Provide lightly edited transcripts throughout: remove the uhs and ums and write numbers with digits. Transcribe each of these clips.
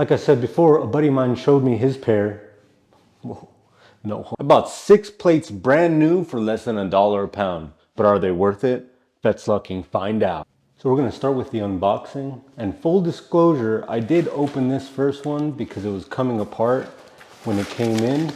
Like I said before, a buddy of mine showed me his pair. Whoa, no. I bought 6 plates brand new for less than $1 a pound. But are they worth it? Bet's lucking, find out. So we're gonna start with the unboxing. And full disclosure, I did open this first one because it was coming apart when it came in.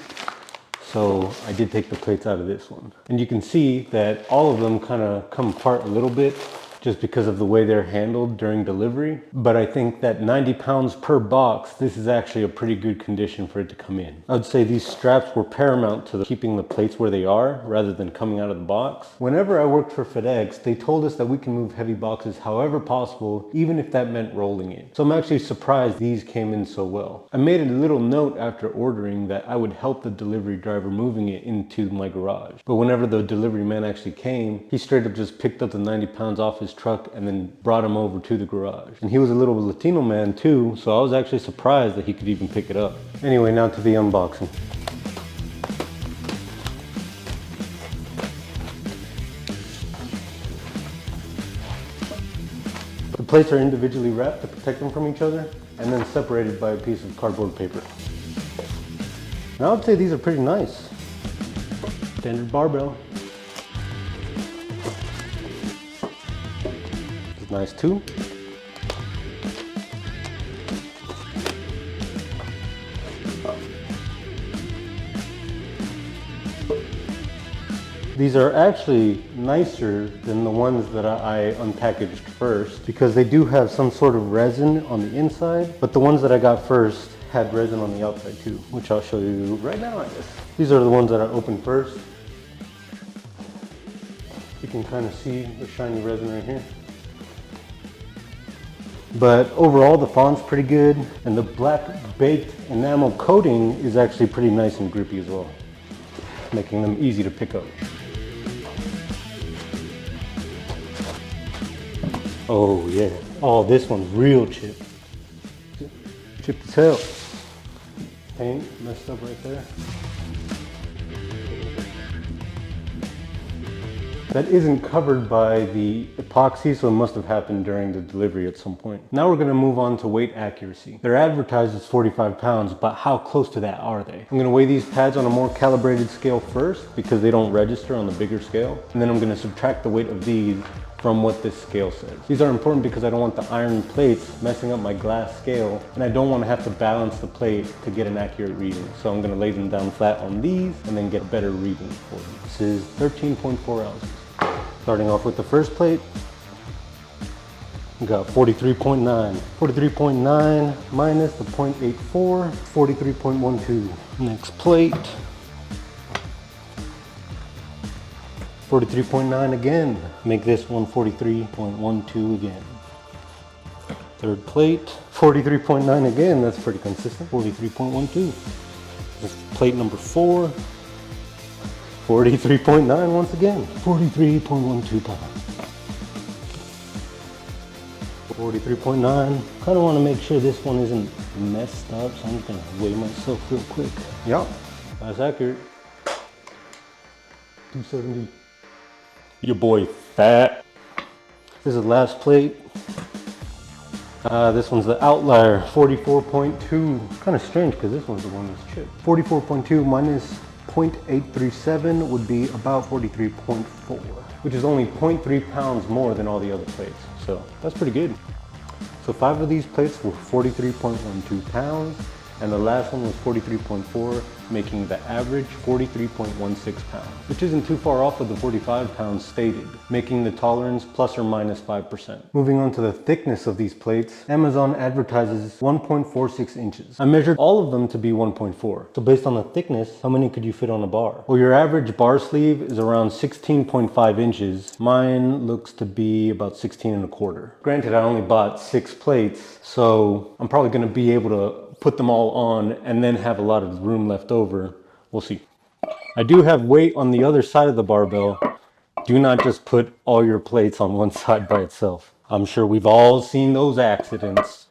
So I did take the plates out of this one. And you can see that all of them kind of come apart a little bit just because of the way they're handled during delivery. But I think that 90 pounds per box, this is actually a pretty good condition for it to come in. I would say these straps were paramount to keeping the plates where they are rather than coming out of the box. Whenever I worked for FedEx, they told us that we can move heavy boxes however possible, even if that meant rolling it. So I'm actually surprised these came in so well. I made a little note after ordering that I would help the delivery driver moving it into my garage. But whenever the delivery man actually came, he straight up just picked up the 90 pounds off his truck and then brought him over to the garage. And he was a little Latino man too, so I was actually surprised that he could even pick it up. Anyway, now to the unboxing. The plates are individually wrapped to protect them from each other and then separated by a piece of cardboard paper. Now I would say these are pretty nice. Standard barbell. It's nice too. These are actually nicer than the ones that I unpackaged first because they do have some sort of resin on the inside, but the ones that I got first had resin on the outside too, which I'll show you right now, I guess. These are the ones that I opened first. You can kind of see the shiny resin right here. But overall, the font's pretty good, and the black baked enamel coating is actually pretty nice and grippy as well, making them easy to pick up. Oh yeah. Oh, this one's real chip. Chipped as hell. Paint messed up right there. That isn't covered by the epoxy, so it must have happened during the delivery at some point. Now we're gonna move on to weight accuracy. They're advertised as 45 pounds, but how close to that are they? I'm gonna weigh these pads on a more calibrated scale first because they don't register on the bigger scale. And then I'm gonna subtract the weight of these from what this scale says. These are important because I don't want the iron plates messing up my glass scale, and I don't want to have to balance the plate to get an accurate reading. So I'm gonna lay them down flat on these and then get a better reading for them. This is 13.4 ounces. Starting off with the first plate, we got 43.9. 43.9 minus the 0.84, 43.12. Next plate, 43.9 again. Make this one 43.12 again. Third plate, 43.9 again. That's pretty consistent. 43.12. This is plate number 4. 43.9 once again. 43.12 pounds. 43.9. Kind of want to make sure this one isn't messed up, so I'm just gonna weigh myself real quick. Yep, that's accurate. 270. Your boy fat. This is the last plate. This one's the outlier, 44.2. Kind of strange because this one's the one that's chipped. 44.2 minus 0.837 would be about 43.4, which is only 0.3 pounds more than all the other plates. So that's pretty good. So 5 of these plates were 43.12 pounds, and the last one was 43.4, making the average 43.16 pounds, which isn't too far off of the 45 pounds stated, making the tolerance plus or minus 5%. Moving on to the thickness of these plates, Amazon advertises 1.46 inches. I measured all of them to be 1.4. So based on the thickness, how many could you fit on a bar? Well, your average bar sleeve is around 16.5 inches. Mine looks to be about 16.25. Granted, I only bought 6 plates, so I'm probably gonna be able to put them all on and then have a lot of room left over. We'll see. I do have weight on the other side of the barbell. Do not just put all your plates on one side by itself. I'm sure we've all seen those accidents.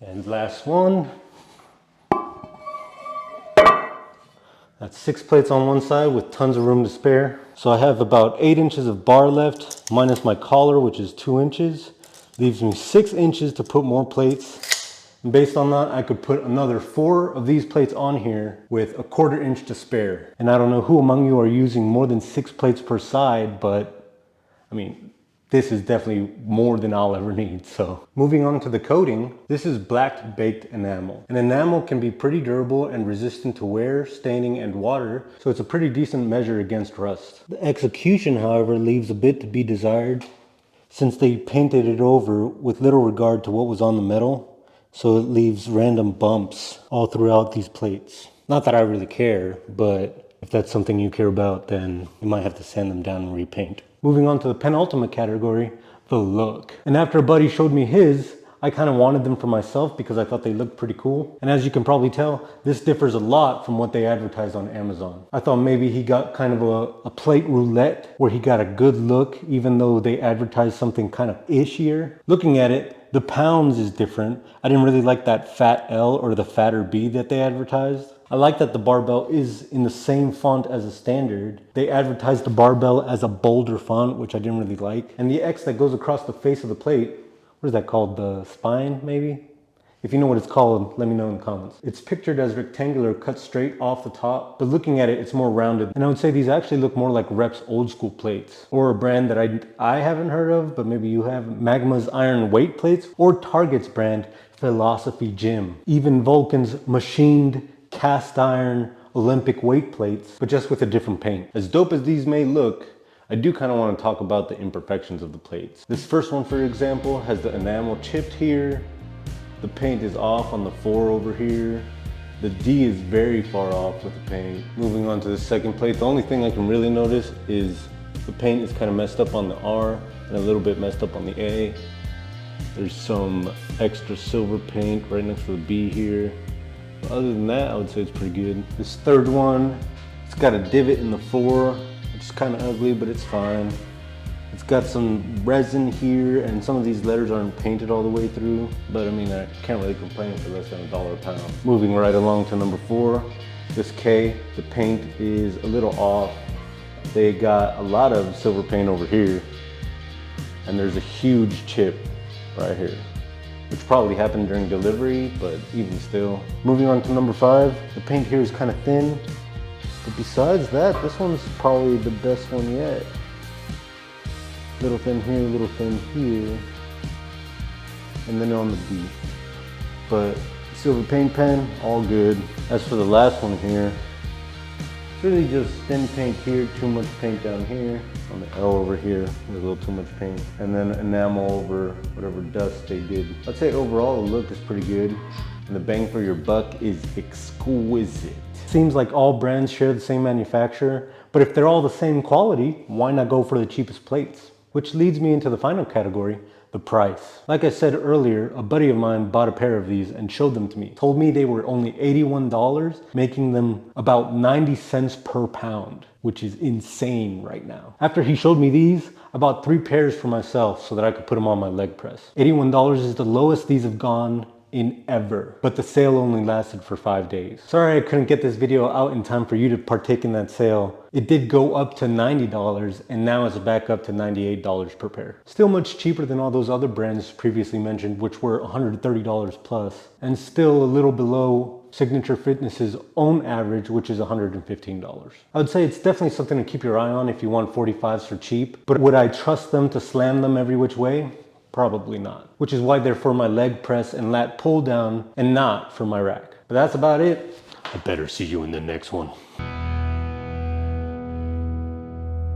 And last one. That's 6 plates on one side with tons of room to spare. So I have about 8 inches of bar left, minus my collar, which is 2 inches. Leaves me 6 inches to put more plates. And based on that, I could put another 4 of these plates on here with a 1/4 inch to spare. And I don't know who among you are using more than 6 plates per side, but I mean, this is definitely more than I'll ever need. So moving on to the coating, this is black baked enamel. And enamel can be pretty durable and resistant to wear, staining, and water, so it's a pretty decent measure against rust. The execution, however, leaves a bit to be desired since they painted it over with little regard to what was on the metal, so it leaves random bumps all throughout these plates. Not that I really care, but if that's something you care about, then you might have to sand them down and repaint. Moving on to the penultimate category, the look. And after a buddy showed me his, I kind of wanted them for myself because I thought they looked pretty cool. And as you can probably tell, this differs a lot from what they advertised on Amazon. I thought maybe he got kind of a plate roulette where he got a good look even though they advertised something kind of ishier. Looking at it, the pounds is different. I didn't really like that fat L or the fatter B that they advertised. I like that the barbell is in the same font as a standard. They advertised the barbell as a bolder font, which I didn't really like. And the X that goes across the face of the plate, what is that called? The spine, maybe? If you know what it's called, let me know in the comments. It's pictured as rectangular, cut straight off the top, but looking at it, it's more rounded. And I would say these actually look more like Rep's old school plates, or a brand that I haven't heard of, but maybe you have, Magma's iron weight plates, or Target's brand, Philosophy Gym. Even Vulcan's machined cast iron Olympic weight plates, but just with a different paint. As dope as these may look, I do kind of want to talk about the imperfections of the plates. This first one, for example, has the enamel chipped here. The paint is off on the 4 over here. The D is very far off with the paint. Moving on to the second plate, the only thing I can really notice is the paint is kind of messed up on the R and a little bit messed up on the A. There's some extra silver paint right next to the B here. But other than that, I would say it's pretty good. This third one, it's got a divot in the 4, which is kind of ugly, but it's fine. It's got some resin here, and some of these letters aren't painted all the way through, but I mean, I can't really complain for less than $1 a pound. Moving right along to number 4, this K, the paint is a little off. They got a lot of silver paint over here, and there's a huge chip right here, which probably happened during delivery, but even still. Moving on to number 5, the paint here is kind of thin, but besides that, this one's probably the best one yet. Little thin here, little thin here, and then on the B. But silver paint pen, all good. As for the last one here, it's really just thin paint here, too much paint down here. On the L over here, there's a little too much paint. And then enamel over whatever dust they did. I'd say overall the look is pretty good, and the bang for your buck is exquisite. Seems like all brands share the same manufacturer, but if they're all the same quality, why not go for the cheapest plates? Which leads me into the final category, the price. Like I said earlier, a buddy of mine bought a pair of these and showed them to me. Told me they were only $81, making them about 90 cents per pound, which is insane right now. After he showed me these, I bought 3 pairs for myself so that I could put them on my leg press. $81 is the lowest these have gone in ever, but the sale only lasted for 5 days. Sorry I couldn't get this video out in time for you to partake in that sale. It did go up to $90 and now it's back up to $98 per pair. Still much cheaper than all those other brands previously mentioned, which were $130 plus, and still a little below Signature Fitness's own average, which is $115. I would say it's definitely something to keep your eye on if you want 45s for cheap, but would I trust them to slam them every which way? Probably not. Which is why they're for my leg press and lat pull down and not for my rack. But that's about it. I better see you in the next one.